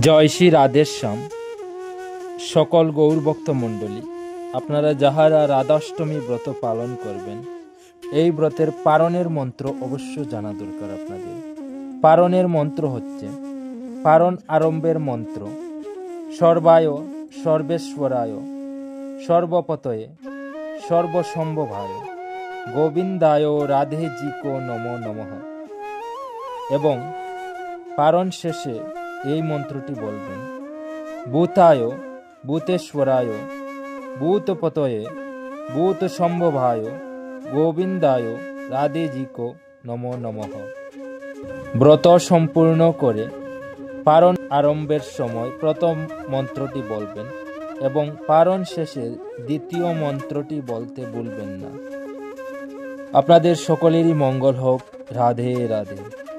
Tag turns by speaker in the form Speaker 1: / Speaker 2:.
Speaker 1: জয় শ্রী রাধেশ্যাম। সকল গৌরভক্ত মণ্ডলী, আপনারা যাহারা রাধাষ্টমী ব্রত পালন করবেন, এই ব্রতের পারণের মন্ত্র অবশ্য জানা দরকার আপনাদের। পারণের মন্ত্র হচ্ছে পারণ আরম্ভের মন্ত্র সর্বায় সর্বেশ্বরায় সর্বপতয়ে সর্বসম্ভবায় গোবিন্দায় রাধেজিকো নমো নমঃ। এবং পারণ শেষে এই মন্ত্রটি বলবেন ভূতায় ভূতেশ্বরায় ভূতপতয়ে ভূতসম্ভবায় গোবিন্দায় রাধেজিকো নমো নমঃ। ব্রত সম্পূর্ণ করে পারণ আরম্ভের সময় প্রথম মন্ত্রটি বলবেন এবং পারণ শেষে দ্বিতীয় মন্ত্রটি বলতে ভুলবেন না। আপনাদের সকলেরই মঙ্গল হোক। রাধে রাধে।